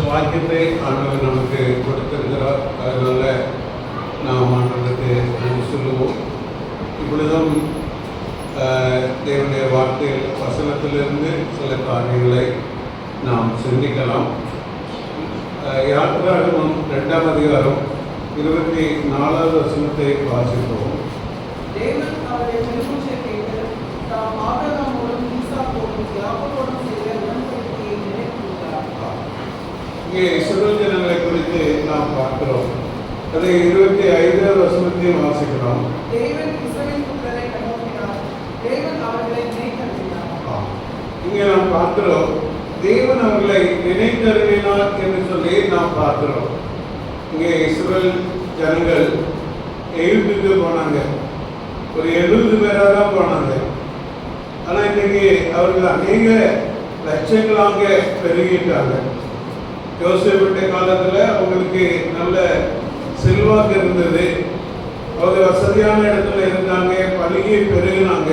வாக்கியத்தை ஆண்டவர் நமக்கு கொடுத்திருக்கிறார். அதனால நாம் ஆண்டவருக்கு நன்றி சொல்லுவோம். இப்பொழுதும் தேவனுடைய வார்த்தைகள் வசனத்திலிருந்து சில காரியங்களை நாம் சிந்திக்கலாம். யாத்திராகமம் 2ஆம் அதிகாரம் 24வது வசனத்தை வாசிப்போம். தேவன் அவருடைய பெருமூச்சை கேட்டு தாம் ஆபிரகாமோடும் ஈசாக்கோடும் யாக்கோபோடும் செய்த உடன்படிக்கையை நினைவுகூர்ந்தார். இங்கே இஸ்ரவேல் ஜனங்களை குறித்து நாம் பார்க்கிறோம். அதை 25வது வசனத்தையும் வாசிக்கிறோம். தேவன் இஸ்ரவேல் புத்திரரை கண்ணோக்கினார், தேவன் அவர்களை நினைத்தருளினார். இங்கே நாம் பார்க்கிறோம், தேவன் அவர்களை நினைத்தருளினார் என்று சொல்லி நாம் பார்க்கிறோம். இங்கே இஸ்ரவேல் ஜனங்கள் எகிப்துக்கு போனாங்க. ஒரு 70 பேராக தான் போனாங்க. ஆனால் இன்றைக்கு அவர்கள் அநேக லட்சங்களாக பெருகிட்டாங்க. யோசேப்புடைய காலத்தில் அவங்களுக்கு நல்ல செல்வாக்கு இருந்தது. அவங்க வசதியான இடத்துல இருந்தாங்க, பழகி பெருகினாங்க.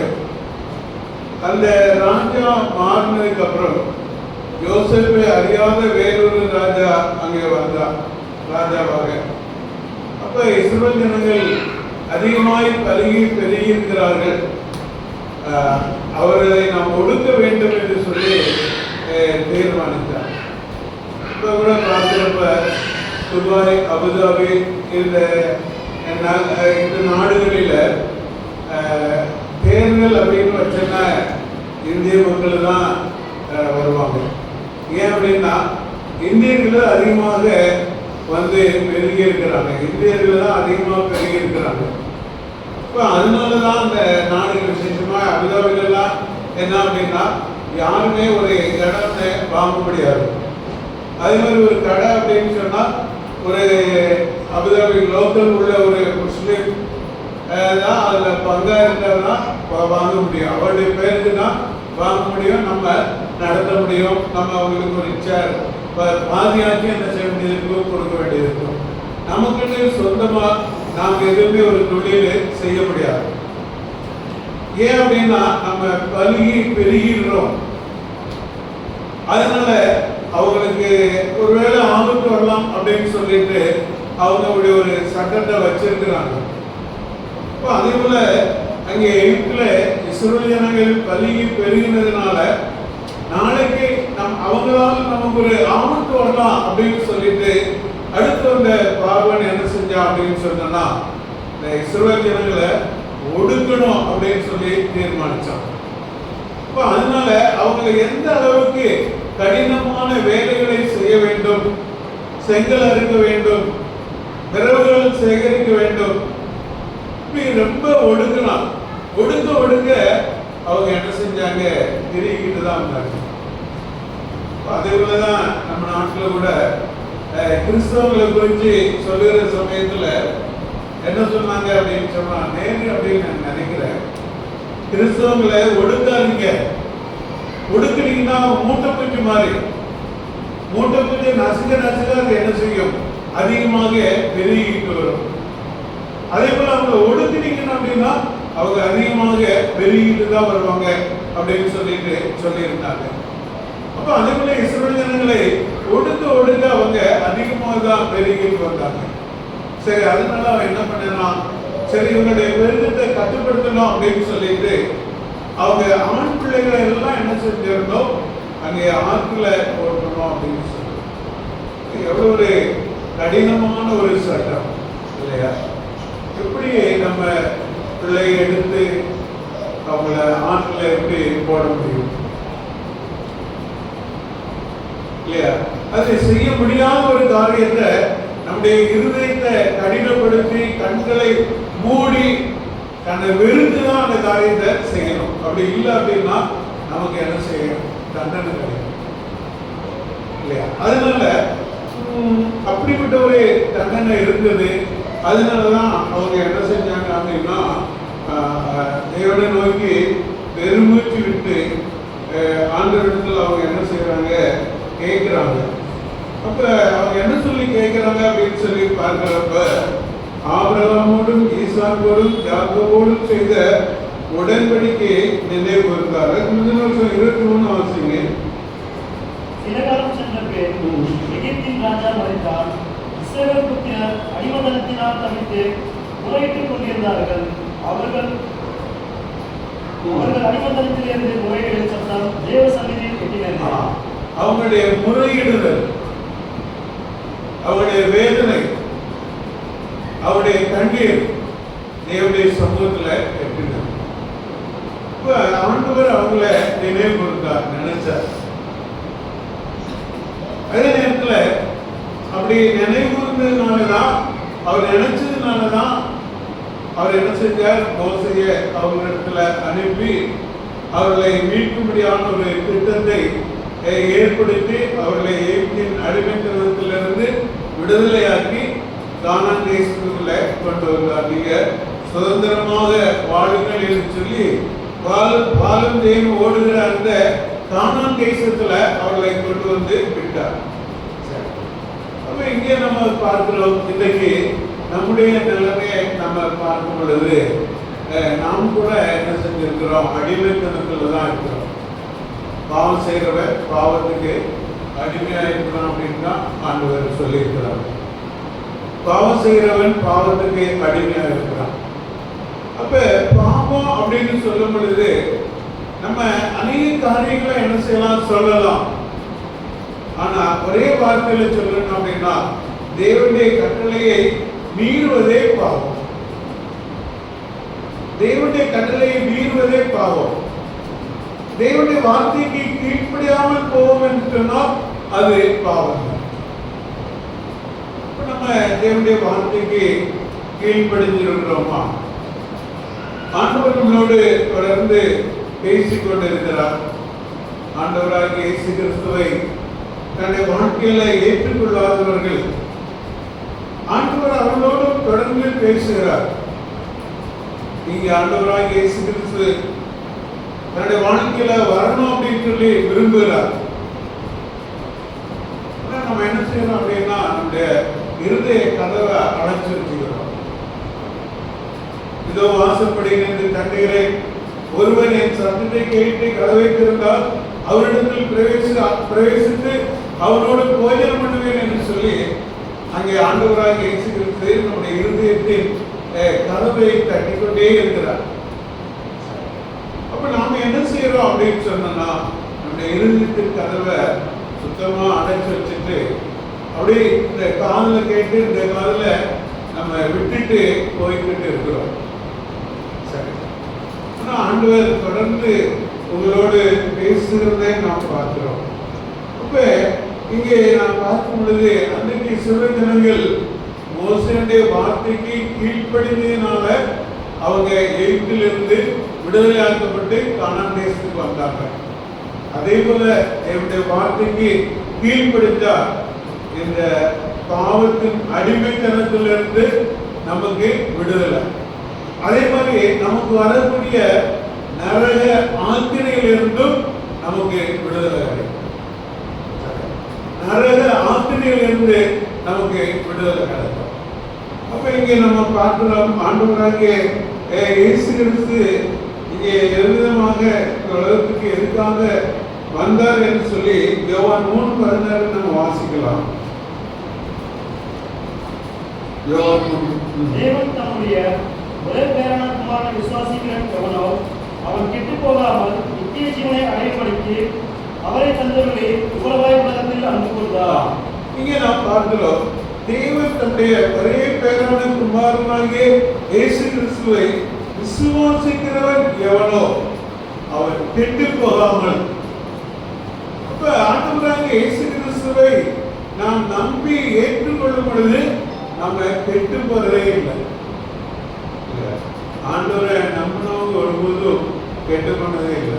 அந்த ராஜா மாறினதுக்கு அப்புறம் யோசேப்பை அறியாத வேறொரு ராஜா அங்கே வந்தார் ராஜாவாக. அப்ப இஸ்ரவேல் ஜனங்கள் அதிகமாய் பழகி பெருகி இருக்கிறார்கள். அவர்களை நாம் ஒடுக்க வேண்டும் என்று சொல்லி தீர்மானித்தார். இப்போ கூட பார்க்கிறப்ப துபாய், அபுதாபி இந்த நாடுகளில் தேர்தல் அப்படின்னு வச்சோன்னா இந்திய மக்கள் தான் வருவாங்க. ஏன் அப்படின்னா இந்தியர்கள் அதிகமாக வந்து பெருகி இருக்கிறாங்க. இந்தியர்கள் தான் அதிகமாக பெருகி இருக்கிறாங்க. இப்போ அதனால தான் அந்த நாடுகள் விசேஷமாக அபுதாபிலெல்லாம் என்ன அப்படின்னா யாருமே ஒரு இடத்தை வாங்க முடியாது. அதே மாதிரி ஒரு கடை அப்படின்னு சொன்னால் ஒரு அபுதாபி லோக்கல் உள்ள ஒரு முஸ்லீம் தான் அதில் பங்காக இருக்கிறதா வாங்க முடியும். அவருடைய பேருக்கு தான் வாங்க முடியும், நம்ம நடத்த முடியும். நம்ம அவங்களுக்கு ஒரு சேர் பாதியாக்கி என்ன செய்ய வேண்டியது இருக்கும், கொடுக்க வேண்டியது இருக்கும். நமக்குன்னு சொந்தமாக நாம் எதுவுமே ஒரு தொழில் செய்ய முடியாது. ஏன் அப்படின்னா நம்ம பழகி பெருகிடுறோம். அதனால அவங்களுக்கு ஒருவேளை ஆபத்து வரலாம் அப்படின்னு சொல்லிட்டு அவங்களுடைய ஒரு சட்டத்தை வச்சிருக்கிறாங்க. இப்போ அதே போல அங்கே எகிப்துல இஸ்ரவேல் ஜனங்கள் பழகி பெருகினதுனால நாளைக்கு அவங்களால நமக்கு ஒரு ஆபத்து வரலாம் அப்படின்னு சொல்லிட்டு அடுத்து வந்த பார்வன் என்ன செஞ்சா அப்படின்னு சொன்னா இந்த இஸ்ரவேல் ஜனங்களை ஒடுக்கணும் அப்படின்னு சொல்லி தீர்மானிச்சான். இப்போ அதனால அவங்க எந்த அளவுக்கு கடினமான வேலைகளை செய்ய வேண்டும், செங்கல் அறுக்க வேண்டும், விறகுகள் சேகரிக்க வேண்டும், ரொம்ப ஒடுக்கலாம். ஒடுக்க அவங்க என்ன செஞ்சாங்க, திரிகிட்டு தான் இருந்தாங்க. அதே போலதான் நம்ம நாட்டில் கூட கிறிஸ்தவங்களை குறித்து சொல்லுகிற சமயத்தில் என்ன சொன்னாங்க அப்படின்னு சொன்னா, நேரு அப்படின்னு நான் நினைக்கிறேன், கிறிஸ்தவங்களை ஒடுக்காதீங்க. ஒடுக்குனீங்கன்னா மூட்டைப்பூச்சி மாதிரி, மூட்டைப்பூச்சி நசுக்க அது என்ன செய்யும், அதிகமாக பெருகிட்டு வரும். அதே போல அவங்க ஒடுக்குனீங்கன்னா அப்படின்னா அவங்க அதிகமாக பெருகிட்டு தான் வருவாங்க அப்படின்னு சொல்லியிருந்தாங்க. அப்போ அதே போல இஸ்ரவேல் ஜனங்களை ஒடுக்க அவங்க அதிகமாக தான் பெருகிட்டு வந்தாங்க. சரி, அதனால அவன் என்ன பண்ணான், சரி இவங்களுடைய பெருக்கத்தை கட்டுப்படுத்தணும் அப்படின்னு சொல்லிட்டு அவங்க ஆண் பிள்ளைகளை எல்லாம் என்ன செஞ்சிருந்தோம், அங்கே ஆற்றுல போட்டணும் அப்படின்னு சொல்லி. எவ்வளவு ஒரு கடினமான ஒரு சட்டம் இல்லையா? எப்படி நம்ம பிள்ளையை எடுத்து அவங்கள ஆற்றுல எப்படி போட முடியும் இல்லையா? அது செய்ய முடியாத ஒரு காரியத்தை நம்முடைய இருதயத்தை கடினப்படுத்தி கண்களை மூடி தன்னை வெறுத்து தான் அந்த காரியத்தை செய்யணும். அப்படி இல்லை அப்படின்னா நமக்கு என்ன செய்யணும், தண்டனை கிடைக்கும் இல்லையா? அதனால அப்படிப்பட்ட ஒரு தண்டனை இருந்தது. அதனாலதான் அவங்க என்ன செஞ்சாங்க அப்படின்னா தேவனை நோக்கி பெருமூச்சு விட்டு ஆண்டவரிடத்துல அவங்க என்ன செய்யறாங்க, கேட்கிறாங்க. அப்ப அவங்க என்ன சொல்லி கேட்கிறாங்க அப்படின்னு சொல்லி பார்க்கிறப்ப, ஆபிரகாமோடும் ஈசாக்கோடும் யாக்கோபோடும் செய்த உடன்படிக்கையை நினைவு கூர்ந்தார்கள். 23 வாசிங்க. சில காலம் சென்ற பின் எகிப்தின் ராஜா மரித்தார். இஸ்ரவேல் புத்திரர் அடிமதனத்தினால் தவித்து முறையிட்டுக் கொண்டிருந்தார்கள். அவர்கள் அடிமதனத்திலிருந்து முறையிடும் சத்தம் தேவ சந்நிதியில் எட்டினது. அவங்களுடைய முறையிடுதல், அவருடைய வேதனை, அவருடைய கண்ணீர் தேவனுடைய சமூகத்துல எட்டினது. இப்ப ஆண்டவர் அவங்கள நினைவு கொடுத்தார், நினைச்சார். அதே நேரத்துல அப்படி நினைவு கூர்ந்ததுனாலதான், அவர் நினைச்சதுனாலதான் அவர் என்ன செஞ்சார், மோசையை அவங்களிடத்துல அனுப்பி அவர்களை மீட்கும்படியான ஒரு திட்டத்தை ஏற்படுத்தி அவர்களை எகிப்தின் அடிமைத்தனத்திலிருந்து விடுதலையாக்கி கானான் தேசத்துக்குள்ள கொண்டு வந்தார். நீங்க சுதந்திரமாக வாழுங்கள் என்று சொல்லி பாலும் தேயும் ஓடுகிற அந்த கானான் தேசத்துல அவர்களை கொண்டு வந்து விட்டார். அப்ப இங்கே நம்ம பார்க்கிறோம், இன்றைக்கு நம்முடைய நிலைமையை நம்ம பார்க்கும் பொழுது நாம் கூட என்ன செஞ்சிருக்கிறோம், அடிமைத்தனத்துல தான் இருக்கிறோம். பாவம் செய்கிறவர் பாவத்துக்கு அடிமையா இருக்கிறான் அப்படின்னு தான் ஆண்டவர் சொல்லியிருக்கிறார். பாவம் செய்கிறவன் பாவத்துக்கு அடிமையா இருக்கிறான். அப்ப பாவம் அப்படின்னு சொல்லும் பொழுது நம்ம அநேக காரியங்களை என்ன செய்யலாம், சொல்லலாம். ஆனா ஒரே வார்த்தையில சொல்லணும் அப்படின்னா, தேவனுடைய கட்டளையை மீறுவதே பாவம். தேவனுடைய கட்டளையை மீறுவதே பாவம். தேவனுடைய வார்த்தைக்கு கீழ்ப்படியாமல் போவோம் என்று சொன்னால் அது பாவம். நம்ம தேவனுடைய வார்த்தைக்கு கீழ்ப்படிஞ்சிருக்கிறோமா? ஆண்டவர் நம்மளோடு தொடர்ந்து பேசிக் கொண்டிருக்கிறார். ஆண்டவராகிய இயேசு கிறிஸ்துவை தன்னுடைய வாழ்க்கையில ஏற்றுக்கொள்ளாதவர்கள், ஆண்டவர் அவர்களோடு தொடர்ந்து பேசுகிறார். இங்கே ஆண்டவராகிய இயேசு கிறிஸ்து தன்னுடைய வாழ்க்கையில வரணும் அப்படின்னு சொல்லி விரும்புகிறார். நம்ம என்ன செய்யணும் அப்படின்னா, நம்முடைய இருதய கதவை அடைச்சு வச்சுக்கிறோம். இதோ வாசற்படி நின்று தட்டுகிறேன், ஒருவன் என் சத்தத்தை கேட்டு கதவை திறந்தால் அவரிடத்தில் பிரவேசித்து அவனோடு போஜனம் பண்ணுவேன் என்று சொல்லி அங்கே ஆண்டவராக இயேசு கிறிஸ்து நம்முடைய இருதயத்தின் கதவை தட்டிக்கொண்டே இருக்கிறார். அப்ப நாம என்ன செய்யறோம் அப்படின்னு சொன்னா, நம்முடைய இருதயத்தின் கதவை சுத்தமா அடைச்சு வச்சுட்டு அப்படி இந்த காதுல கேட்டு இந்த காதுல நம்ம விட்டுட்டு போய்கிட்டு இருக்கிறோம். சரி, ஆனா ஆண்டவர் தொடர்ந்து உங்களோடு பேசுகிறதை நாம் பார்க்கிறோம். அப்ப இங்கே நான் பார்க்கும் பொழுது, அன்றைக்கு சில ஜனங்கள் மோசேயுடைய வார்த்தைக்கு கீழ்ப்படிந்ததினால அவங்க எகிப்திலிருந்து விடுதலையாக்கப்பட்டு கானான் தேசத்துக்கு வந்தாங்க. அதே போல என்னுடைய வார்த்தைக்கு கீழ்ப்படிந்தா இந்த பாவத்தின் அடிமைத்தனத்திலிருந்து நமக்கு விடுதலை. அதே மாதிரி நமக்கு வரக்கூடிய நரக ஆக்கினையிலிருந்தும் நமக்கு விடுதலை கிடைக்கும். நரக ஆக்கினையிலிருந்து நமக்கு விடுதலை கிடைக்கும். அப்ப இங்கே நம்ம பார்க்கிறோம், ஆண்டவராகிய இயேசு கிறிஸ்து இங்கே எவ்விதமாக உலகத்துக்கு எதுக்காக வந்தார் என்று சொல்லி யோவான் 3:16 நம்ம வாசிக்கலாம். தேவன் தம்முடைய ஒரே பேரான குமாரனை விசுவாசிக்கிறவன் எவனோ அவன் கெட்டு போகாமல் நித்திய ஜீவனை அடையப்படுத்தி அவரை தந்தவர்களே இவ்வளவாய் உலகத்தில் அன்பு கொண்டார். இங்கே நாம் பார்க்கிறோம், தேவன் தம்முடைய ஒரே பேரான குமாரனாகிய இயேசு கிறிஸ்துவை விசுவாசிக்கிறவன் எவனோ அவன் கெட்டு போகாமல். அப்ப ஆண்டவராகிய இயேசு கிறிஸ்துவை நாம் நம்பி ஏற்றுக்கொள்ளும் பொழுது நம்ம கெட்டு போறதே இல்லை. ஆண்டவரை நம்பினவங்க ஒருபோதும் கெட்டு போனதே இல்லை.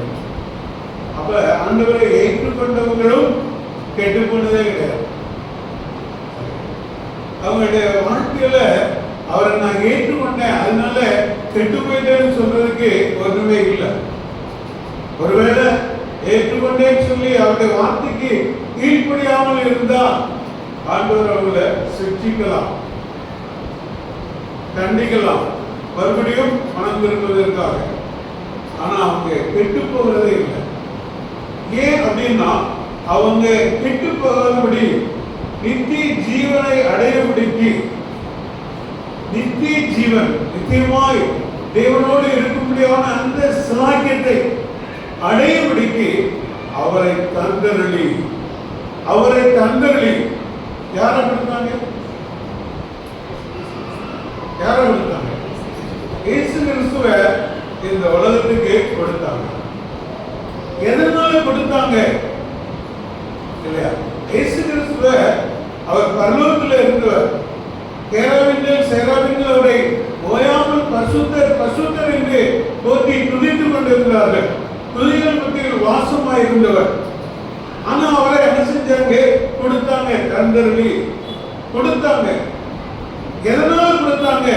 அப்ப ஆண்டவரை ஏற்றுக்கொண்டவங்களும் கெட்டு போனதே கிடையாது. அவங்களுடைய வாழ்க்கையில அவரை நான் ஏற்றுக்கொண்டேன் அதனால கெட்டு போயிட்டேன்னு சொல்றதுக்கு ஒன்றுமே இல்லை. ஒருவேளை ஏற்றுக்கொண்டேன்னு சொல்லி அவருடைய வார்த்தைக்கு கீழ்ப்படியாமல் இருந்தா ஆண்டவர் அவங்களை சிக்ஷிக்கலாம், கண்டிக்கலாம், மறுபடியும் மனம் திரும்புவதற்காக. ஆனா அவங்க கெட்டு போகிறதே இல்லை. ஏன் அப்படின்னா, அவங்க கெட்டு போகாதபடி நித்திய ஜீவனை அடையபடிக்கு, நித்திய ஜீவன் நித்தியமாய் தேவனோடு இருக்கும்படியான அந்த சாக்கியத்தை அடையபடிக்கு அவரை தந்தருளி யாரை கொடுத்தாங்க? யாரை கொடுத்தாங்க? இயேசு கிறிஸ்துவ இந்த உலகத்துக்கு கொடுத்தாங்க. எதனால கொடுத்தாங்க இல்லையா? இயேசு கிறிஸ்துவ அவர் பரலோகத்தில் இருந்தவர். சேராவின்கள் அவரை ஓயாமல் பரிசுத்தர் பரிசுத்தர் என்று போற்றி துதித்துக் கொண்டிருந்தார்கள். துதிகள் மத்தியில் வாசமாய் இருந்தவர். ஆனா அவரை என்ன செஞ்சாங்க? கொடுத்தாங்க, தந்தருளி கொடுத்தாங்க. எதனால கொடுத்தாங்க?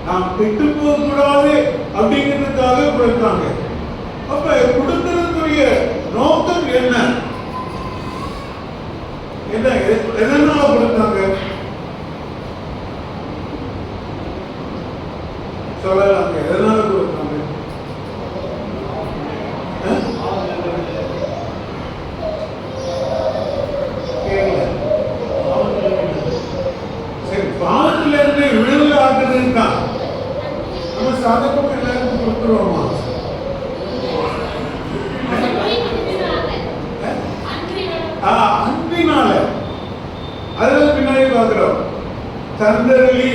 நாம் கெட்டு போக கூடாது அப்படிங்கிறதுக்காக கொடுத்தாங்க. அப்ப கொடுக்கிறதுக்குரிய நோக்கம் என்ன? எதனால கொடுத்தாங்க சொல்லலாங்க? எதனால கொடுத்தாங்க? சரி, பாவத்துல இருந்து விடுதலை ஆக்குறது தான். நம்ம சாதகம் எல்லாருக்கும் கொடுத்துருவோமா? அன்பினால அதெல்லாம் பின்னாடி பார்க்கிறோம். தந்தருளி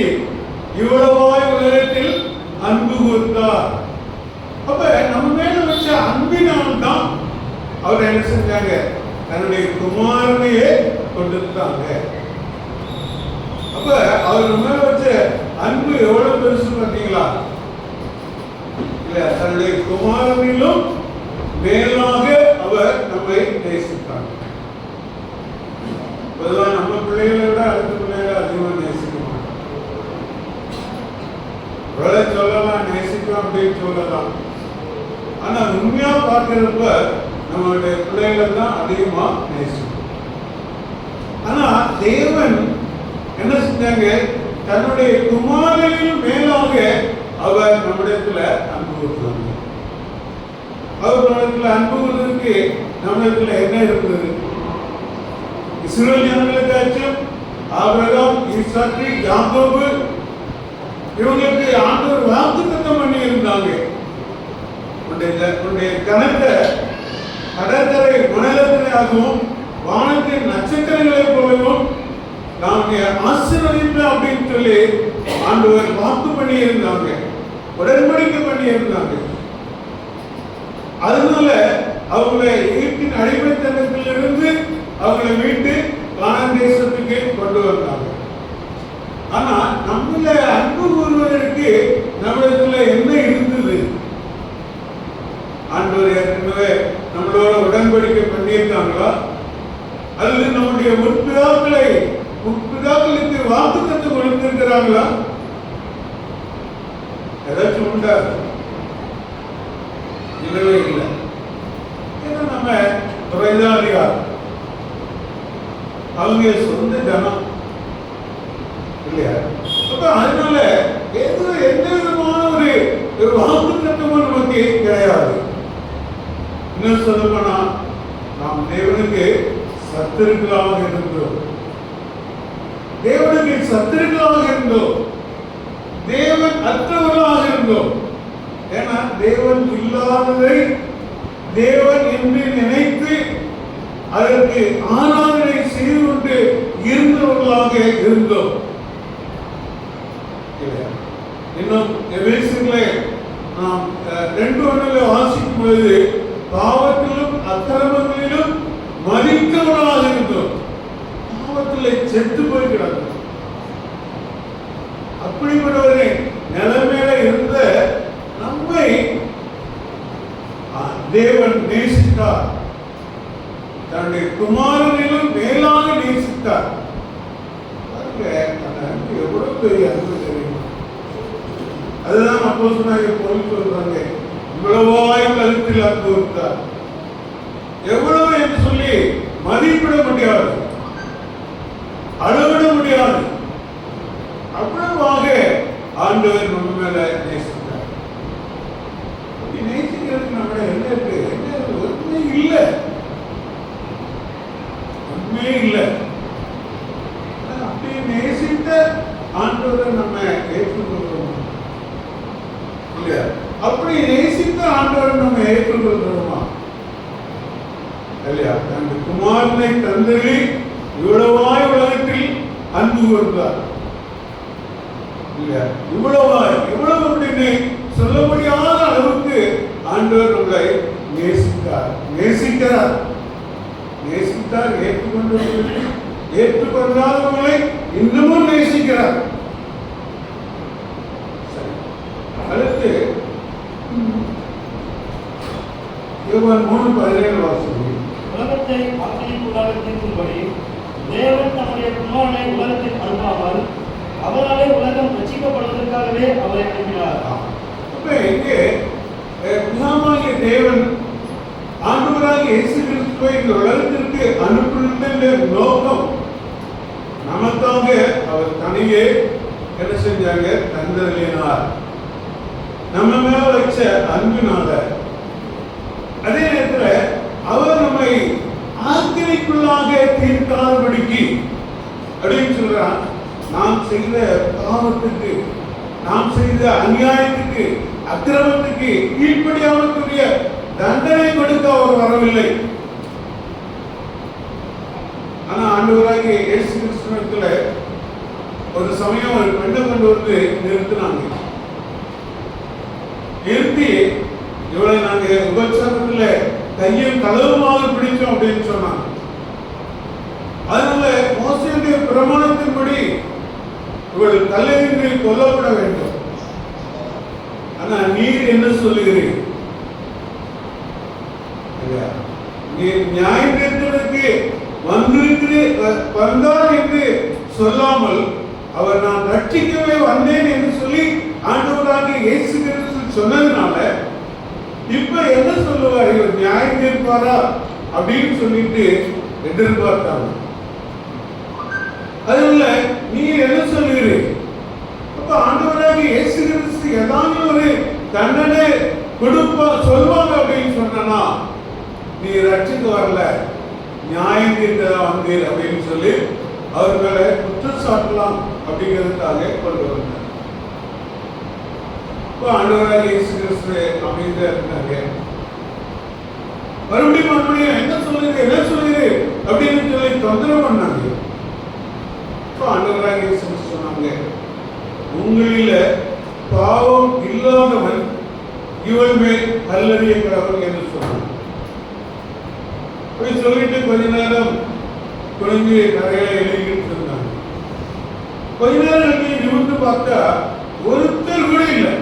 இவ்வளவாய் உலகத்தில் அன்பு கூர்ந்தார். அப்ப நம்ம மேல வச்ச அன்பினால் தான் அவர் என்ன செஞ்சாங்க? தன்னுடைய குமாரனையே கொடுத்தாங்க. அப்ப அவர் மேல வச்ச அன்பு எவ்வளவு பெருசு பார்த்தீங்களா? இல்ல, தன்னுடைய குமாரனிலும் மேலாக அவர் நம்மை நேசித்தார். பொதுவாக நம்ம பிள்ளைகளை விட அடுத்த பிள்ளைகளை அதிகமாக நேசிக்க மாட்டோம். சொல்லலாம், நேசிக்கும் அப்படின்னு சொல்லலாம். ஆனா உண்மையா பார்க்கிறப்ப நம்மளுடைய பிள்ளைகளை தான் அதிகமா நேசிக்கும். ஆனா தேவன் என்ன செஞ்சாங்க? தன்னுடைய குமாரனின் மேலாக அவர் நம்மிடத்துல அன்பு கொடுத்தாங்க. அவர் நம்மிடத்துல அன்பு கொடுத்ததுக்கு நம்மிடத்துல என்ன இருந்தது? இஸ்ரவேல் ஜனங்களுக்காச்சும் ஆபிரகாம், ஈசாக்கு, யாக்கோபு இவங்களுக்கு ஆண்டவர் வாக்குத்தத்தம் பண்ணி இருந்தாங்க. உன்னுடைய கணத்தை கடற்கரை மணலத்திலாகவும் வானத்தின் நட்சத்திரங்களை போலவும் நான் ஆசீர்வதிப்பேன் அப்படின்னு சொல்லி ஆண்டவர் வாக்கு பண்ணி இருந்தாங்க, உடன்படிக்கை பண்ணி இருந்தாங்க. அதனால அவங்களை எகிப்தின் அடிமைத்தனத்திலிருந்து அவங்களை மீட்டு கானான் தேசத்துக்கு கொண்டு வந்தாங்க. ஆனா நம்மள அன்பு கூறுவதற்கு நம்மிடத்துல என்ன இருந்தது? ஆண்டவர் ஏற்கனவே நம்மளோட உடன்படிக்கை பண்ணியிருக்காங்களா? அல்லது நம்முடைய முற்பிதாக்களுக்கு வாக்குத்தத்தம் கொடுத்திருக்கிறாங்களா? ஏதாச்சும் உண்டா? இல்லவே இல்லை. ஏன்னா நம்ம துறைதாரியார், அவங்க சொந்த ஜனம் இல்லையா? அப்ப அதனால எந்த விதமான ஒரு வாக்குத்தத்தமும் நமக்கு கிடையாது. இன்னும் சொல்ல போனா நாம் தேவனுக்கு சத்துருக்களாக இருந்தோம். தேவனுக்கு சத்துருக்களாக இருந்தோம். தேவன் அற்றவர்களாக இருந்தோம். ஏன்னா தேவன் இல்லாததை தேவன் என்று நினைத்து அதற்கு ஆராதனை செய்து கொண்டு இருந்தவர்களாக இருந்தோம். இன்னும் எபேசியர்ல நாம் 2:1 வாசிக்கும் பொழுது பாவத்திலும் அக்கிரமங்களிலும் மரித்தவர்களாக இருந்தோம். பாவத்தில் செத்து போய் கிடந்தோம். அப்படிப்பட்டவரே நிலைமையில இருந்த நம்மை தேவன் நேசித்தார். தன்னுடைய குமாரனிலும் மேலாக நேசித்தார். எவ்வளவு பெரிய அன்பு தெரியுமா? அதுதான் அப்போஸ்தலனாகிய பவுல் சொல்றாங்க, இவ்வளவாய் கருத்தில் அன்பு கொடுத்தார். எவ்வளவு என்று சொல்லி மதிப்பிட முடியாது, அளவிட முடியாது. அவ்வளவாக ஆண்டவர் நம்ம மேல நேசித்தார். நேசிக்கிறதுக்கு நம்ம என்ன இருக்கு? ஒன்றுமே இல்லை. உண்மையே இல்லை. அப்படி நேசித்த ஆண்டவரை நம்ம ஏற்றுக்கொள்கிறோம் இல்லையா? அப்படி நேசித்த ஆண்டவரை நம்ம ஏற்றுக்கொள்கிறோமா இல்லையா? அந்த குமாரனை தந்தரில் இவ்வளவாய் உலகத்தில் அன்பு கொண்டார் இல்லையா? இவ்வளவு அப்படின்னு சொல்ல முடியாத அளவுக்கு ஆண்டவர் நம்மளை நேசிக்கிறார். ஏற்றுக்கொண்டாதவர்களை இன்னமும் நேசிக்கிறார். அடுத்து யோவான் 3:17 வாசிக்கிறோம். உலகத்தை ஆக்கினைக்குள்ளாக தீர்க்கும்படி தேவன் தம்முடைய குமாரனை உலகத்தில் அனுப்பாமல் அவராலே உலகம் ரட்சிக்கப்படுவதற்காகவே அவரை அனுப்பினார். அப்ப இங்கே பிதாவாகிய தேவன் ஆண்டவராகிய இயேசு கிறிஸ்துவை இந்த உலகத்திற்கு அனுப்புகின்ற நோக்கம் நமக்காக அவர் தனியே என்ன செஞ்சாங்க? தந்தருளினார். நம்ம மேல வச்ச அன்பினால. அதே நேரத்தில் அவர் நம்மை ஆக்கினைக்குள்ளாக தீர்க்காதபடிக்கு அப்படின்னு சொல்றார். நாம் செய்த பாவத்துக்கு, நாம் செய்த அநியாயத்துக்கு, அக்கிரமத்துக்கு கீழ்ப்படியாமற்குரிய தண்டனை கொடுக்க அவர் வரவில்லை. ஆனா ஆண்டவராகிய இயேசு கிறிஸ்துவிடத்துல ஒரு சமயம் ஒரு பெண்ணை கொண்டு வந்து நிறுத்தினாங்க. நிறுத்தி இவளை நாங்க உபச்சாரத்துல கையும் களவுமாக பிடிச்சோம் அப்படின்னு சொன்னாங்க. அதனால மோசேயுடைய பிரமாணத்தின்படி இவள் கல்லெறிந்து கொல்லப்பட வேண்டும். ஆனா நீர் என்ன சொல்லுகிறீர்? நீர் நியாயம் தீர்ப்பதற்கு வந்தார் என்று சொல்லாமல் அவர் நான் ரட்சிக்கவே வந்தேன் என்று சொல்லி ஆண்டவராகிய இயேசு கிறிஸ்து சொன்னதுனால இப்ப என்ன சொல்லுவார்? இவர் நியாயம் தீர்ப்பாரா அப்படின்னு சொல்லிட்டு எதிர்பார்த்தாங்க. அதுல நீங்க என்ன சொல்லுகிறீர்? அப்ப ஆண்டவராகிய இயேசு கிறிஸ்து ஏதாவது ஒரு தண்டனை சொல்லுவாங்க அப்படின்னு சொன்னா நீ ரட்சிக்க வரல, நியாயம் தீர்க்கதான் வந்தீர் அப்படின்னு சொல்லி அவர் மேல குற்றம் சாட்டலாம் அப்படிங்கிறதுக்காக கொண்டு வந்தார். இப்போ ஆண்டவராகிய இயேசு கிறிஸ்து அமைதியா இருந்தாங்க. மறுபடியும் என்ன சொல்லுங்க அப்படின்னு சொல்லி தொந்தரவு பண்ணாங்க. இப்போ ஆண்டவராகிய இயேசு கிறிஸ்து சொன்னாங்க, உங்களில பாவம் இல்லாதவன் இவன் மேல் கல்லறிய கடவுள் என்று சொன்னாங்க. போய் சொல்லிட்டு கொஞ்ச நேரம் குழந்தைய நிறைய எழுதிட்டு இருந்தாங்க. கொஞ்ச நேரம் நிமிர்ந்து பார்த்தா ஒருத்தர் கூட இல்லை.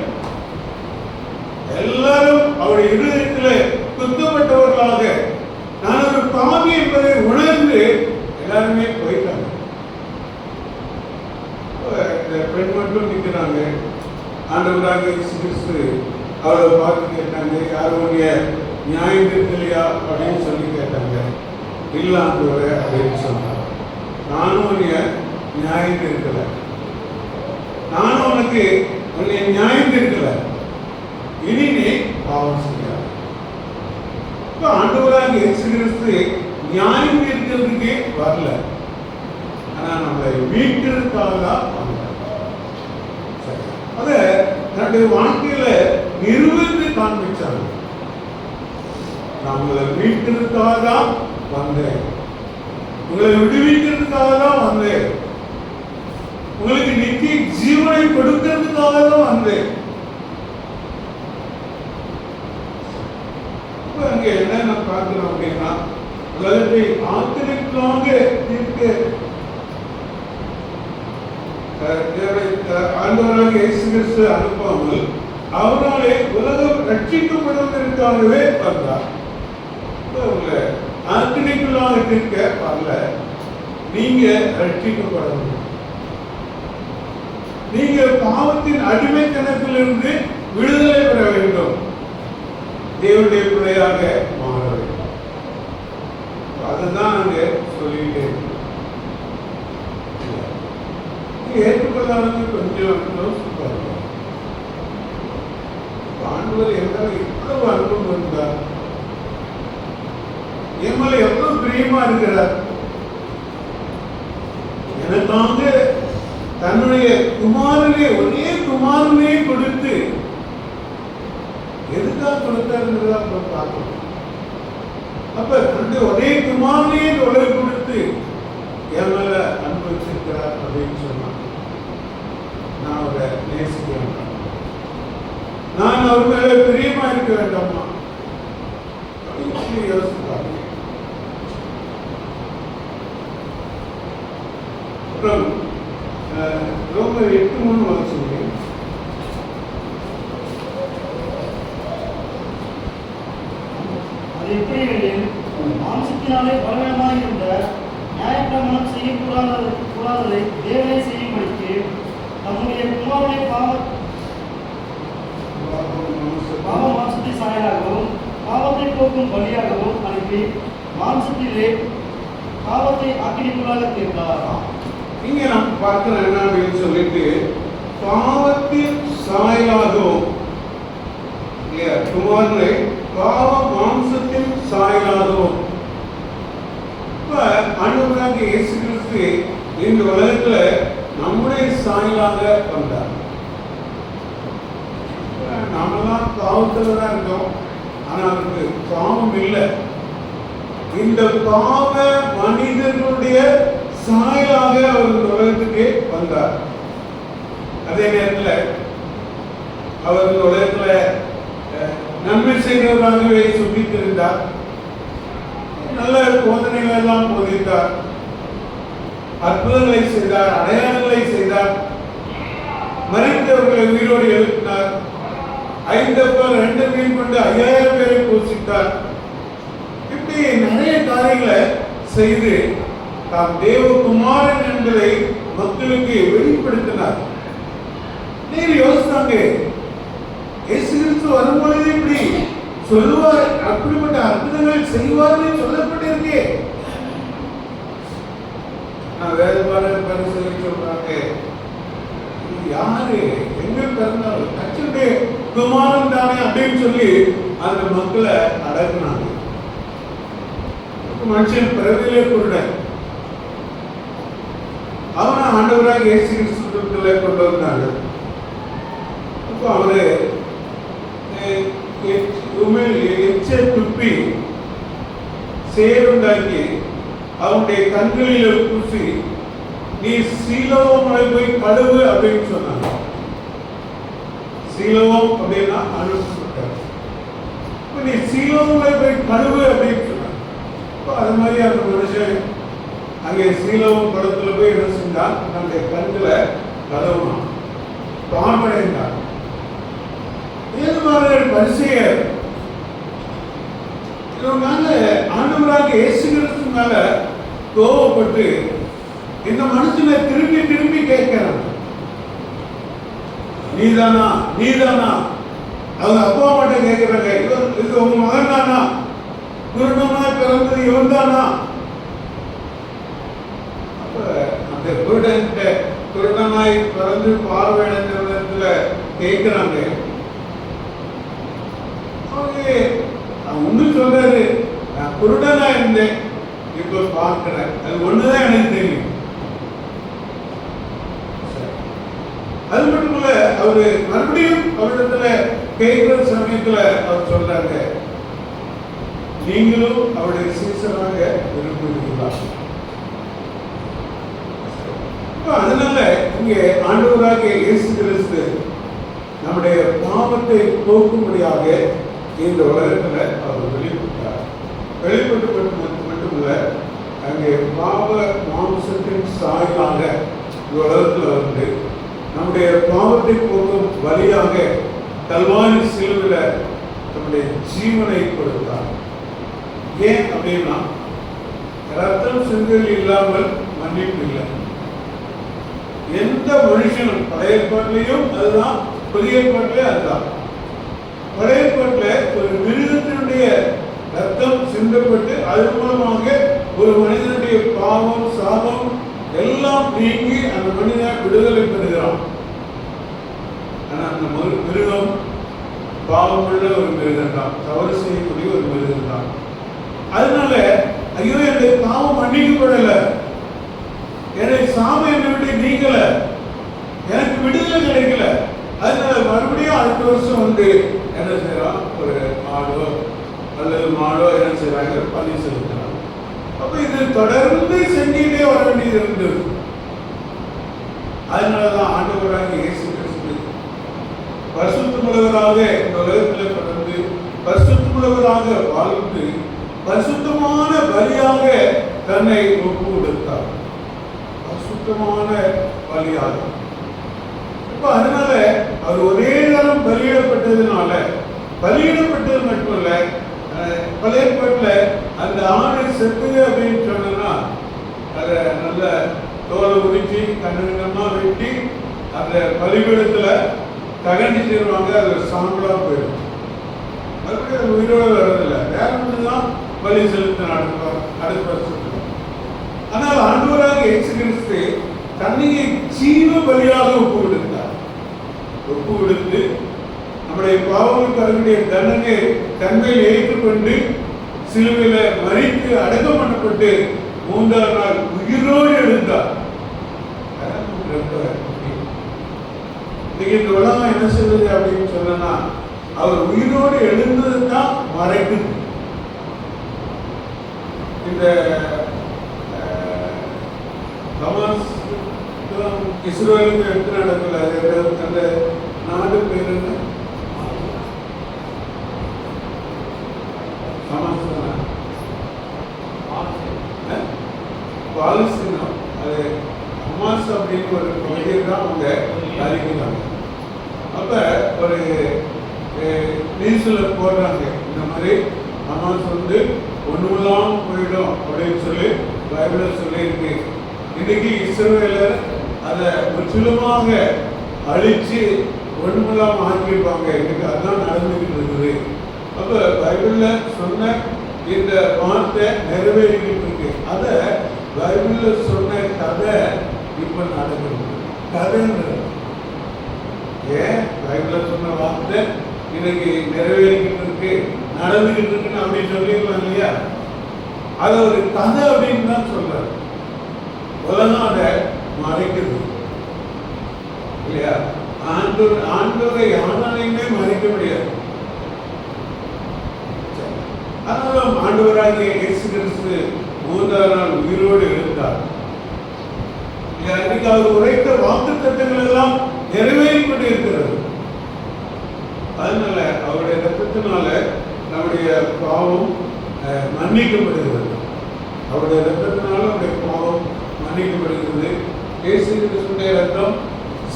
எல்லாரும் அவருடைய இருதயத்துல குத்தப்பட்டவர்களாக நான் ஒரு பாவி என்பதை உணர்ந்து எல்லாருமே போயிட்டாங்க. இந்த பெண் மட்டும் நிற்கிறாங்க. ஆண்டவராக இயேசு கிறிஸ்து அவரை பார்த்து கேட்டாங்க, யாருடைய நியாயம் தீர்க்கலையா அப்படின்னு சொல்லி கேட்டாங்க. இல்ல ஆண்டவரே அப்படின்னு சொன்னாங்க. நானும் உன்னைய நியாயம் தீர்க்கல, நானும் உனக்கு உன்னை நியாயம் தீர்க்கல, இனி நீ பாவம் செய்யாத. இப்ப ஆண்டவராக இயேசு கிறிஸ்து நியாயம் தீர்க்கிறதுக்கு வரல, ஆனா நம்மளை மீட்கிறதுக்காக தான் வந்தார். அத தன்னுடைய வாழ்க்கையில நிரூபித்து காண்பிச்சாங்க. நம்மளை மீட்கிறதுக்காக தான் வந்தேன், உங்களை விடுவிக்கிறதுக்காக தான் வந்தேன், உங்களுக்கு நித்திய ஜீவனை கொடுக்கிறதுக்காக தான் வந்தேன். அங்க என்ன பார்க்கிறோம் அப்படின்னா, உலகத்தை ஆக்கிரமிப்பாக தீர்க்க ஆண்டவராக இயேசு கிறிஸ்து அனுப்பாமல் அவராலே உலகம் ரட்சிக்கப்படுவதற்காகவே வந்தார். ஆக்கினைக்குள்ளாக தீர்க்க வரல, நீங்க ரட்சிக்கப்படணும். நீங்க பாவத்தின் அடிமைத்தனத்திலிருந்து விடுதலை பெற வேண்டும், தேவனுடைய பிள்ளையாக மாற வேண்டும். அதுதான் நாங்க சொல்லிக்கிட்டே இருக்கோம். ஏற்றுக்கொள்ளாதது கொஞ்சம் யோசிப்பாங்க. ஆண்டவர் எவ்வளவு எவ்வளவு அன்பு வந்தார், என் மேல எவ்வளவு பிரியமா இருக்கிறார். எனக்காக தன்னுடைய குமாரனே, ஒரே குமாரனே கொடுத்து எதுக்காக கொடுத்தாருங்கிறத நம்ம பார்க்கணும். அப்ப தன்னுடைய ஒரே குமாரனே உலக கொடுத்து என் மேல அன்பு வச்சிருக்கிறார் அப்படின்னு சொன்னான். நான் அவரை நேசிக்க வேண்டாம், நான் அவர் மேல பிரியமா இருக்க வேண்டாமா அப்படின்னு சொல்லி யோசிப்பாங்க. அப்புறம் ரோமர் 8:3 வாசிங்க. அது எப்படியெனில் மாம்சத்தினாலே பலவீனமாக இருந்த நியாயப்பிரமாணம் செய்யக்கூடாததை தேவனை செய்யும்படிக்கு நம்முடைய குமாரனை பாவ மாம்சத்தை சாயலாகவும் பாவத்தை போக்கும் பலியாகவும் அனுப்பி மாம்சத்திலே பாவத்தை ஆக்கினிக்குள்ளாக தீர்த்தார். இங்க நாம் பார்க்கிற என்ன அப்படின்னு சொல்லிட்டு பாவத்தின் சாயலாகவும் இல்லையா, குமாரனை பாவ மாம்சத்தின் சாயலாகவும். இப்ப ஆண்டவராக இயேசு கிறிஸ்து இந்த உலகத்துல நம்முடைய சாயலாக வந்தார். நாமெல்லாம் பாவத்துல தான் இருக்கோம், ஆனா அவருக்கு பாவம் இல்லை. இந்த பாவ மனிதர்களுடைய சாயலாக அவர் இந்த உலகத்துக்கு வந்தார். அதே நேரத்தில் அவர் இந்த உலகத்துல நன்மை செய்கிறவராகவே சுற்றித்திருந்தார், நல்ல போதனைகள் எல்லாம் போதித்தார், அற்புதங்களை செய்தார், அடையாளங்களை செய்தார், மரித்தவர்களை உயிரோடு எழுப்பினார், 5 அப்பம் 2 மீன் கொண்டு 5000 பேரை போஷித்தார். இப்படி நிறைய காரியங்களை செய்து தாம் தேவகுமாரன் என்பதை மக்களுக்கு வெளிப்படுத்தினார். நீர் யோசித்தாங்க, இயேசு கிறிஸ்து வரும்பொழுது இப்படி சொல்லுவார், அப்படிப்பட்ட அற்புதங்கள் செய்வார்னு சொல்லப்பட்டிருக்கே. வேதபாரர் பரிசீலனை சொல்றாங்க, யாரு எங்க பிறந்தாலும் கச்சனுடைய குமாரன் தானே அப்படின்னு சொல்லி அந்த மக்களை அடக்குனாங்க. மனுஷன் பிறவிலே குருடன், அவனை ஆண்டவராக இயேசு கிறிஸ்துவிலே கொண்டு வந்தாங்க. அப்போ அவரு எச்சை துப்பி சேருண்டாக்கி அவனுடைய கண்களில் பூசி நீ சீலோவம் போய் கழுவு அப்படின்னு சொன்னாங்க. சீலோவம் அப்படின்னா அனுப்பப்பட்டார். நீ சீலோவம் போய் கழுவு அப்படின்னு சொன்னாங்க. அது மாதிரி அந்த மனுஷன் அங்கே சீலோவம் படத்துல போய் என்ன செஞ்சான், நம்முடைய கண்களை கழுவுனான், பாம்படைந்தான். ஏதுமாறு பரிசேயர் ஆண்டவராக இயேசு கிறிஸ்து மேல கோபப்பட்டு இந்த மனுஷனை திரும்பி திரும்பி கேட்கிறான், நீதானா நீதானா. அவங்க அப்பா அம்மாட்ட கேட்கிறாங்க, இது உங்க மகன் தானா, குருடனா பிறந்தது இவன் தானா. அப்ப அந்த குருடனாய் பிறந்து பார்வையிடத்துல கேட்கிறாங்க. ஒண்ணு சொல்றாரு, நான் குருடனா இருந்தேன், இப்ப பார்க்கிறேன், அது ஒண்ணுதான் எனக்கு தெரியும். அது மட்டும் இல்ல, அவரு மறுபடியும் அவரிடத்துல கேட்கிற சமயத்துல அவர் சொல்றாங்க, நீங்களும் அவருடைய சீசனாக விரும்புகிறீர்களா. அதனால இங்கே ஆண்டவராக இயேசு கிறிஸ்து நம்முடைய பாவத்தை போக்கும்படியாக இந்த உலகத்துல அவர் வெளிப்பட்டார். வெளிப்பட்டு மட்டுமல்ல, அங்கே பாவ மாம்சத்தின் சாயலாக இந்த உலகத்துல வந்து நம்முடைய பாவத்தை போக்கும் வழியாக கல்வாரி சிலுவையில் நம்முடைய ஜீவனை கொடுத்தார். ஏன் அப்படின்னா, ரத்தம் சிந்தல் இல்லாமல் மன்னிப்பு இல்லை. எந்த மனுஷனும் பழைய ஏற்பாட்டிலையும் அதுதான், புதிய ஏற்பாட்டிலே அதுதான். பழைய ஏற்பாட்டில் ஒரு மிருகத்தினுடைய ரத்தம் சிந்தப்பட்டு அதன் மூலமாக ஒரு மனிதனுடைய பாவம் சாபம் எல்லாம் நீங்கி அந்த மனிதன் விடுதலை பெறுகிறான். ஆனா அந்த மிருகம் பாவமுள்ள ஒரு மிருகம் தான், தவறு செய்யக்கூடிய ஒரு மிருகம் தான். அதனால ஐயோ என்னுடைய பாவம் மன்னிக்கப்படல, என்னை சாபம் என்னை விட்டு நீங்கல, எனக்கு விடுதலை கிடைக்கல. அதனால மறுபடியும் அடுத்த வருஷம் வந்து என்ன செய்யறான், ஒரு ஆடோ அல்லது மாடோ என்ன செய்யறாங்க, பலி செலுத்துறாங்க. அப்ப இது தொடர்ந்து செஞ்சுட்டே வர வேண்டியது இருந்தது. அதனாலதான் ஆண்டவராகிய இயேசு கிறிஸ்து பரிசுத்தமுள்ளவராக இந்த உலகத்தில் பிறந்து பரிசுத்தமுள்ளவராக வாழ்ந்து பரிசுத்தமான பலியாக தன்னை ஒப்பு கொடுத்தார். பரிசுத்தமான பலியாக. இப்ப அதனால அவர் ஒரே நேரம் பலியிடப்பட்டதுனால, பலியிடப்பட்டது மட்டுமல்ல, பழைய ஏற்பாட்டில் அந்த ஆணை செத்துது அப்படின்னு சொன்னா அதை நல்ல தோலை உரிச்சு கண்ணமா வெட்டி அந்த பலிபீடத்துல தகண்டி செய்வாங்க. அது சாம்பலா போயிடும். மறுபடியும் அது உயிரோடு வர்றதில்லை. வேற ஒன்றுதான் பலி செலுத்த அடுத்த வருஷத்துல. ஆனால் ஆண்டவராக இயேசு கிறிஸ்து தன்னையை ஜீவ பலியாக ஒப்பு கொடுத்தார். ஒப்பு கொடுத்து நம்முடைய பாவங்களுக்கு அவருடைய தண்டனை தன்மையில் ஏற்றுக்கொண்டு சிலுவையில மறித்து அடக்கம் பண்ணப்பட்டு 3ஆம் நாள் உயிரோடு எழுந்தார். இந்த உலகம் என்ன சொல்லுது அப்படின்னு சொன்னா, அவர் உயிரோடு எழுந்தது தான் மறைக்குது. இந்த இஸ்ரேலுக்கு எடுத்து நடக்கல. அந்த நாடு பேர் என்ன? பாலஸ்தீனம். அது ஹமாஸ் அப்படின்னு ஒரு பகுதியை தான் அவங்க அறிவிக்கிறாங்க. அப்ப ஒரு நியூஸ்ல போடுறாங்க, இந்த மாதிரி ஹமாஸ் வந்து ஒண்ணுமில்லாம போயிடும் அப்படின்னு சொல்லி பைபிள்ல சொல்லியிருக்கு. இன்னைக்கு இஸ்ரேலர் அதை முற்றிலுமாக அழிச்சு ஒண்ணுமில்லாம ஆக்கியிருப்பாங்க. இன்னைக்கு அதுதான் நடந்துகிட்டு இருக்குது. அப்ப பைபிள்ல சொன்ன இந்த வார்த்தை நிறைவேறிக்கிட்டு இருக்கு. அத பைபிள்ல சொன்ன கதை இப்ப நடக்குது. கதைன்றது ஏன் பைபிள்ல சொன்ன வார்த்தை இன்னைக்கு நிறைவேறிக்கிட்டு இருக்கு, நடந்துகிட்டு இருக்குன்னு அப்படின்னு சொல்லிடலாம் இல்லையா? அது ஒரு கதை அப்படின்னு தான் சொல்றாரு. உலகம் அதை மறைக்குது இல்லையா? ஆண்டவரை யாராலையுமே மறைக்க முடியாது. அதனால ஆண்டவராகிய இயேசு கிறிஸ்து 3ஆம் நாள் உயிரோடு எழுந்தார். இன்னைக்கு அவர் உரைத்த வாக்குத்தத்தங்கள் எல்லாம் நிறைவேறிக் கொண்டு இருக்கிறது. அதனால அவருடைய ரத்தத்தினால நம்முடைய பாவம் மன்னிக்கப்படுகிறது. அவருடைய ரத்தத்தினால நம்முடைய பாவம் மன்னிக்கப்படுகிறது. இயேசு கிறிஸ்துவின் ரத்தம்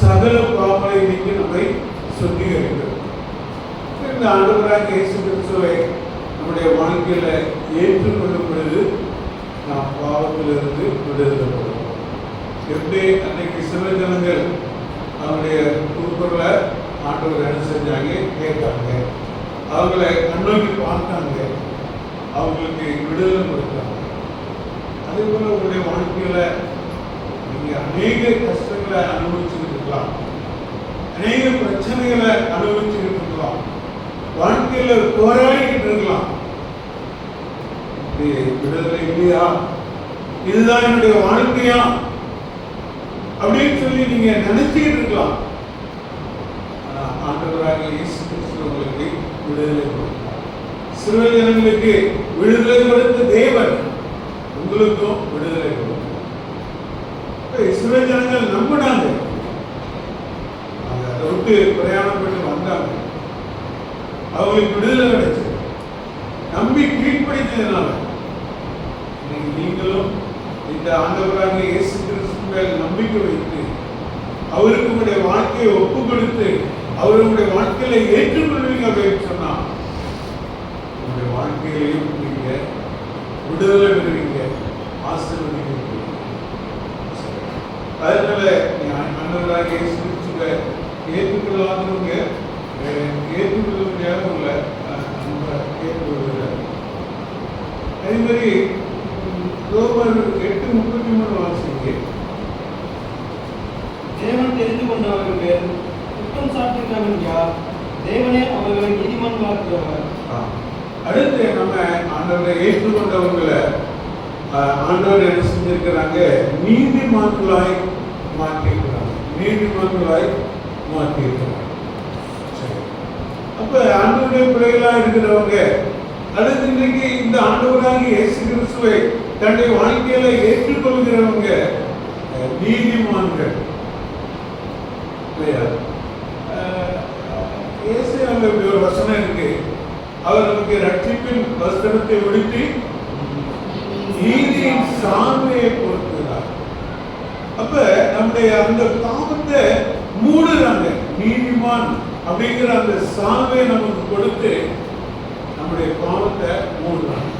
சகல பாவங்களை நீக்கி நம்மை சுத்திகரிக்கிறது. இந்த ஆண்டவராகிய இயேசு கிறிஸ்துவை நம்முடைய வாழ்க்கையில ஏற்றுக்கொள்ளும் பொழுது நாம் பாவத்திலிருந்து விடுதலைப்படுவோம். எப்படி அன்னைக்கு சில ஜனங்கள் அவருடைய கூப்பிடல ஆண்டவர் என்ன செஞ்சாங்க, கேட்டாங்க, அவங்களை கண்ணோக்கி பார்த்தாங்க, அவங்களுக்கு விடுதலை கொடுத்தாங்க. அதே போல உங்களுடைய வாழ்க்கையில நீங்க அநேக கஷ்டங்களை அனுபவிச்சுக்கிட்டு இருக்கலாம், அநேக பிரச்சனைகளை அனுபவிச்சுக்கிட்டு இருக்கலாம், வாழ்க்கையில போராடிக்கிட்டு இருக்கலாம். விடுதலை இல்லையா, இதுதான் என்னுடைய வாழ்க்கையா அப்படின்னு சொல்லி நீங்க நினைச்சுக்கிட்டு இருக்கலாம். ஆண்டவராகிய இயேசு கிறிஸ்து உங்களுக்கு விடுதலை கொடுத்தார். இஸ்ரவேல் ஜனங்களுக்கு விடுதலை கொடுத்த தேவன் உங்களுக்கும் விடுதலை கொடுத்தார். இஸ்ரவேல் ஜனங்கள் நம்பினாங்க, அதை விட்டு பிரயாணம் பண்ணி வந்தாங்க, அவங்களுக்கு விடுதலை கிடைச்சது. நம்பி கீழ்ப்படித்ததுனால நீங்களும் இந்த ஆண்டவராகிய இயேசு கிறிஸ்து மேல் நம்பிக்கை வைத்து அவருக்கு உங்களுடைய வாழ்க்கையை ஒப்பு கொடுத்து அவருடைய வாழ்க்கையில ஏற்றுக்கொள்வீங்க அப்படின்னு சொன்னா உங்களுடைய வாழ்க்கையிலையும் நீங்க விடுதலை பெறுவீங்க, ஆசீர்வதிக்க. அதனால ஆண்டவராகிய இயேசு கிறிஸ்துவை ஏற்றுக்கொள்ளாதவங்க ஏற்றுக்கொள்ள முடியாத உள்ள ஏற்றுக்கொள்கிறார். அதே மாதிரி ரோமர் 8:33 வாசிங்க. தேவன் தெரிந்து கொண்டவர்கள் மேல் குற்றம் சாட்டுகிறவன் யார்? தேவனே அவர்களை நீதிமான்களாக்குகிறவர். அடுத்து நம்ம ஆண்டவரை ஏற்றுக்கொண்டவங்களை ஆண்டவர் என்ன செஞ்சிருக்கிறாங்க, நீதிமான்களாய் மாற்றிருக்கிறாங்க, நீதிமான்களாய் மாற்றிருக்கிறாங்க. சரி, அப்ப ஆண்டவருடைய பிள்ளைகளா இருக்கிறவங்க அடுத்து இன்னைக்கு இந்த ஆண்டவராகிய இயேசு கிறிஸ்துவை தன்னுடைய வாழ்க்கையில ஏற்றுக்கொள்கிறவங்க நீதிமான்கள் இல்லையா? இயேசுவில் இப்படி ஒரு வசனம் இருக்கு, அவர் நமக்கு ரட்சிப்பின் வஸ்திரத்தை உடுத்தி நீதியின் சார்மையை பொறுக்கிறார். அப்ப நம்முடைய அந்த பாவத்தை மூடுறாங்க, நீதிமான் அப்படிங்கிற அந்த சார்மையை நமக்கு கொடுத்து நம்முடைய பாவத்தை மூடுறாங்க.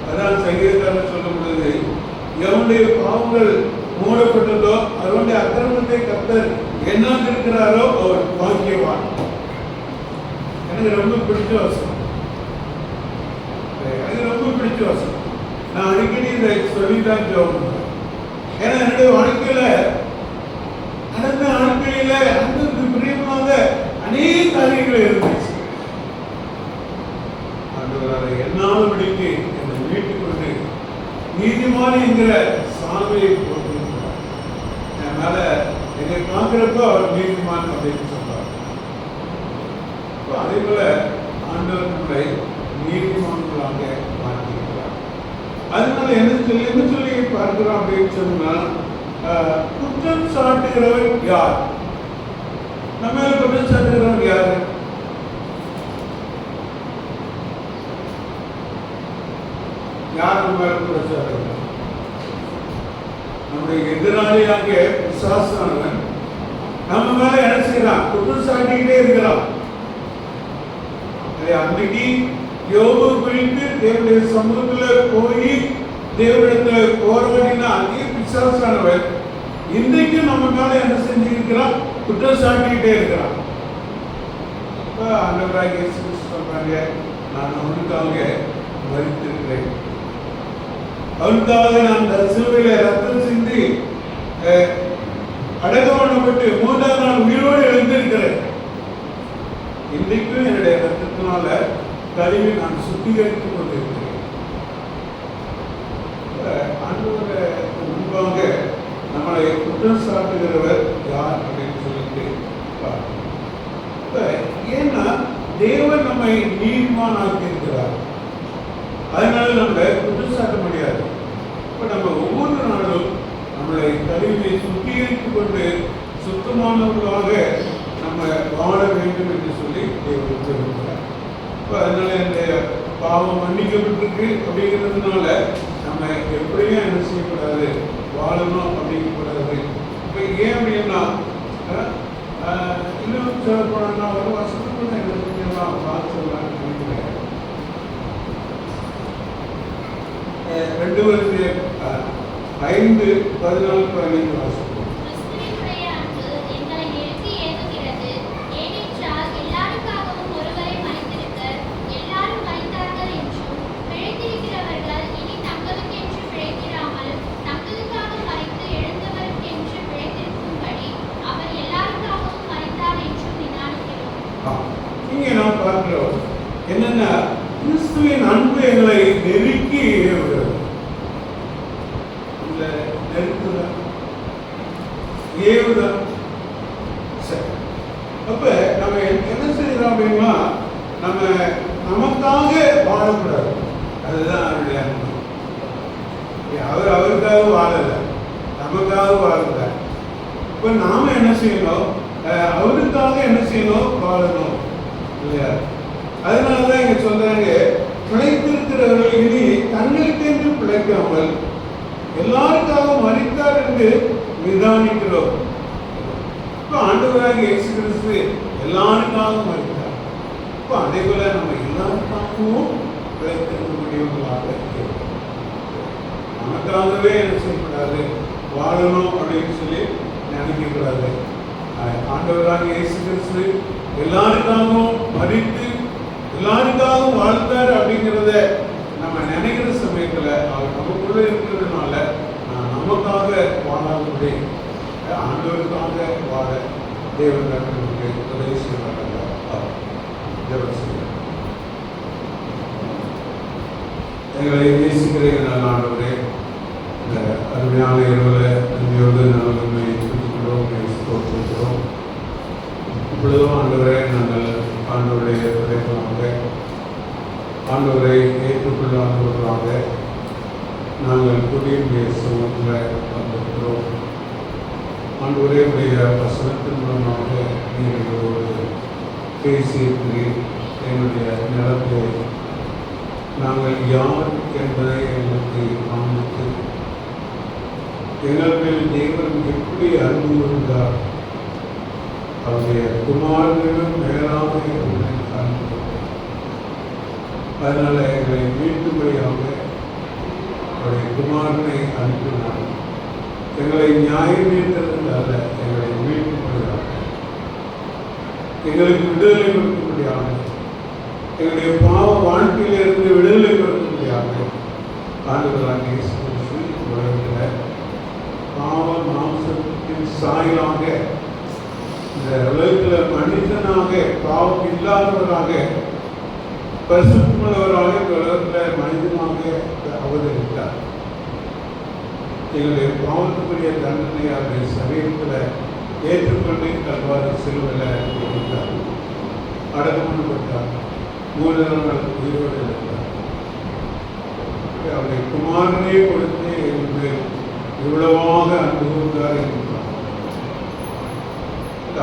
அதான் சங்கீதக்காரர் சொல்லும் பொழுது, எவனுடைய பாவங்கள் மூடப்பட்டதோ அவருடைய அக்கிரமத்தை கர்த்தர் எண்ணாதிருக்கிறாரோ அவர் பாக்கியவான். எனக்கு ரொம்ப பிடிச்ச வசனம், எனக்கு ரொம்ப பிடிச்ச வசனம். நான் அடிக்கடி இதை சொல்லிதான் ஜெபம் பண்ணுவேன். ஏன்னா என்னுடைய வாழ்க்கையில நடந்த நாட்களில அன்புக்கு பிரியமாக அநேக காரியங்கள் இருந்துச்சு. ஆண்டவரால் என்னாலும்படிக்கு என்னை மீட்டுக் கொண்டு நீதிமான் என்கிற சால்வையை போட்டிருக்கிறார். அதனால என்னை பார்க்கிறப்ப அவர் நீதிமான் அப்படின்னு சொல்றார். அதே போல ஆண்டவர் நம்மளை நீதிமான்களாக மாற்றியிருக்கிறார். அதனால என்ன சொல்லி பார்க்கிறோம் அப்படின்னு சொன்னா, குற்றம் சாட்டுகிறவன் யார்? நம்ம குற்றம் சாட்டுகிறவன் யாரு? யார் நம்ம குற்றம் சாட்டுகிறோம்? நம்முடைய எதிராளியாக பிசாசானவன் நம்ம மேல என்ன செய்யறான்? குற்றம் சாட்டிக்கிட்டே இருக்கிறான். அன்னைக்கு யோபு குறித்து தேவனுடைய சமூகத்துல போய் தேவனிடத்துல போராடினா அதே பிசாசானவன் இன்றைக்கு நம்ம மேல என்ன செஞ்சிருக்கிறான்? குற்றம் சாட்டிக்கிட்டே இருக்கிறான். ஆண்டவராகிய இயேசு கிறிஸ்து சொல்றாங்க, நான் அவனுக்காக மரித்திருக்கிறேன், அவனுக்காக நான் சிலுவையில ரத்தம் சிந்தி அடக்கம் பண்ணப்பட்டு 3ஆம் நாள் உயிரோடு எழுந்திருக்கிறேன். இன்றைக்கும் என்னுடைய ரத்தத்தினால கழுவி நான் சுத்திகரித்துக் கொண்டிருக்கிறேன். ஆண்டவரை முன்பாக நம்மளை குற்றம் சாட்டுகிறவர் யார் அப்படின்னு சொல்லிட்டு ஏன்னா தேவன் நம்மை நீதிமான் ஆக்கியிருக்கிறார். அதனால நம்ம குற்றம் சாட்ட முடியாது. இப்ப நம்ம ஒவ்வொரு நாளும் நம்மளை கழுவி சுத்திகரித்துக் கொண்டு சுத்தமானவர்களாக நம்ம வாழ வேண்டும் என்று சொல்லி தேவன் சொல்லியிருக்கிறார். இப்போ அதனால இந்த பாவம் மன்னிக்கப்பட்டிருக்கு அப்படிங்கிறதுனால நம்ம எப்படியும் என்ன செய்யக்கூடாது, வாழணும் அப்படிங்கக்கூடாது. இப்போ ஏன் அப்படின்னா இன்னும் சொல்ல போனா ஒரு வருஷத்துக்கு என்ன செஞ்சலாம் பார்த்து சொல்லலாம்னு நினைக்கிறேன். 2 வருஷம் 5:14-15 வருஷம் இங்கே நாம் பார்க்கிறோம் என்னன்னா, கிறிஸ்துவின் அன்பு எங்களை நெருக்கி ஏவுகிறது. இல்ல நெருக்குதா, ஏவுதா? சரி, அப்ப நம்ம என்ன செய்யறோம் அப்படின்னா, நம்ம நமக்காக வாழக்கூடாது. அதுதான் அவருடைய அன்பு. அவர் அவருக்காக வாழல, நமக்காக வாழல. இப்ப நாம என்ன செய்யணும்? அவருக்காக என்ன செய்யணும்? வாழணும் இல்லையா? அதனாலதான் இங்க சொல்றாங்க, பிழைத்திருக்கிறவர்கள் இனி தங்களுக்கென்று பிழைக்காமல் எல்லாருக்காக மரித்தார் என்று நிதானிக்கிறோம். இப்ப ஆண்டவராகிய இயேசு கிறிஸ்து எல்லாருக்காக மரித்தார். இப்ப அதே போல நம்ம எல்லாருக்காகவும் பிழைத்திருக்க முடியவங்களாக இருக்கிறோம். நமக்காகவே என்ன செய்யக்கூடாது, வாழணும் அப்படின்னு சொல்லி நினைக்கக்கூடாது. ஆண்டவராகிய இயேசு கிறிஸ்து எல்லாருக்காகவும் மரித்து எல்லாருக்காகவும் வாழ்ந்தார் அப்படிங்கிறத நம்ம நினைக்கிற சமயத்துல அவர் நமக்குள்ள இருக்கிறதுனால நமக்காக வாழாதபடி ஆண்டவருக்காக வாழ தேவன் நமக்கு உதவி செய்வார்கள். எங்களை நேசிக்கிறீங்க நல்ல ஆண்டவரே. இந்த அருமையான இரவில் நன்றியோடு நாங்கள் உண்மை துதிக்கிறோம், ஸ்தோத்திரிக்கிறோம். இப்பொழுதும் ஆண்டவரே நாங்கள் ஆண்டவருடைய பிள்ளைகளாக, ஆண்டவரை ஏற்றுக்கொள்ளாதவர்களாக நாங்கள் புதிய சமூகத்தில் வந்திருக்கிறோம். ஆண்டவரே உடைய வசனத்தின் மூலமாக நீங்கள் பேசியிருக்கிறீர். என்னுடைய நிலத்தை நாங்கள் யார் என்பதை எங்களுக்கு காண்பித்து எங்கள் மேல் தேவன் எப்படி அன்பு கொண்டார், அவருடைய குமாரனிலும் மேலாக எங்களை அன்பு கொண்டார். அதனால எங்களை மீண்டும்படியாக அவருடைய குமாரனை அனுப்பினார். எங்களை நியாயமீட்டது அல்ல, எங்களை மீட்டும்படியாக, எங்களுக்கு விடுதலை கொடுக்கும்படியாக, எங்களுடைய பாவ வாழ்க்கையிலிருந்து விடுதலை கொடுக்கும்படியாக ஆண்டவராகிய இயேசு கிறிஸ்து உலகத்தில் பாவ மாம்சத்தின் சாயலாக இந்த உலகத்தில் மனிதனாக பாவம் இல்லாதவராக பரிசுத்தமுள்ளவராக இந்த உலகத்தில் மனிதனாக அவதரித்தார். எங்களுடைய பாவத்துக்குரிய தண்டனை அவருடைய சரீரத்தில் ஏற்றுக்கொண்டு கல்வாரி சிலுவையில் கொடுத்தார், அடக்கம் பண்ணப்பட்டார், 3 நாள் உயிரோடு இருந்தார். அவருடைய குமாரனை கொடுத்து எங்களுக்கு இவ்வளவாக அன்பு கொண்டார் என்றார்.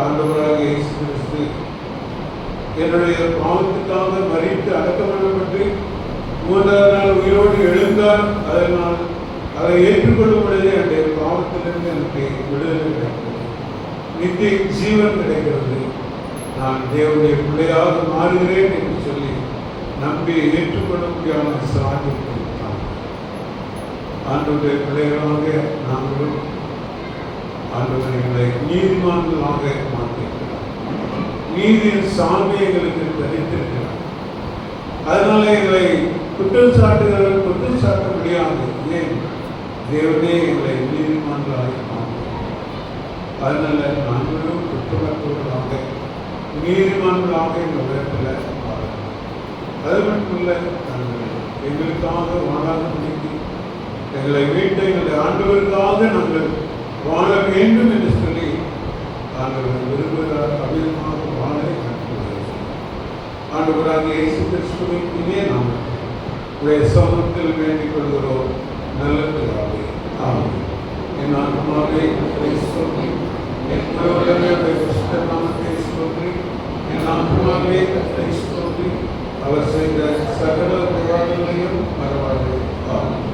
ஆண்டவராக இயேசு கிறிஸ்து என்னுடைய பாவத்துக்காக மரித்து அடக்கம் பண்ணப்பட்டு 3ஆவது நாள் உயிரோடு எழுந்தார். அதனால் அதை ஏற்றுக்கொள்ளும் பொழுது என்னுடைய பாவத்திலிருந்து எனக்கு விடுதலை கிடைக்கிறது, நித்திய ஜீவன் கிடைக்கிறது, நான் தேவனுடைய பிள்ளையாக மாறுகிறேன் என்று சொல்லி நம்பி ஏற்றுக்கொள்ள முடியாத சாதித்தார். ஆண்டவருடைய பிள்ளைகளாக நாங்களும் ஆண்டவர் எங்களை நீதிமான்களாக மாற்றிருக்கிறார். நீதியின் சாமி எங்களுக்கு தரித்திருக்கிறார். அதனால எங்களை குற்றம் சாட்டுகிறவர் குற்றம் சாட்ட முடியாது. ஏன்? தேவனே எங்களை நீதிமான்களாக மாற்றினார். அதனால நாங்களும் குற்றமற்றவர்களாக நீதிமான்களாக எங்கள் உலகத்தில் வாழலாம். அது மட்டுமல்ல, நாங்கள் எங்களுக்காக வாழாத முடிக்கு எங்களை வீட்டை எங்களுடைய ஆண்டவருக்காக நாங்கள் வாழ வேண்டும் என்று சொல்லி ஆண்டவர் விரும்புகிறார். அமிதமாக வாழ ஆண்டவராக இயேசு கிறிஸ்துவின் இனிய நாமத்தில் உடைய சமூகத்தில் வேண்டிக் கொள்கிறோம் நல்ல பிதாவே. ஆமென். என் ஆத்மாவே கிறிஸ்துவை என் உலகமே கிறிஸ்து நாமத்தை ஸ்தோத்திரி. என் ஆத்மாவே கிறிஸ்துவை அவர் செய்த சகல உபகாரங்களையும் மறவாதே. ஆமென்.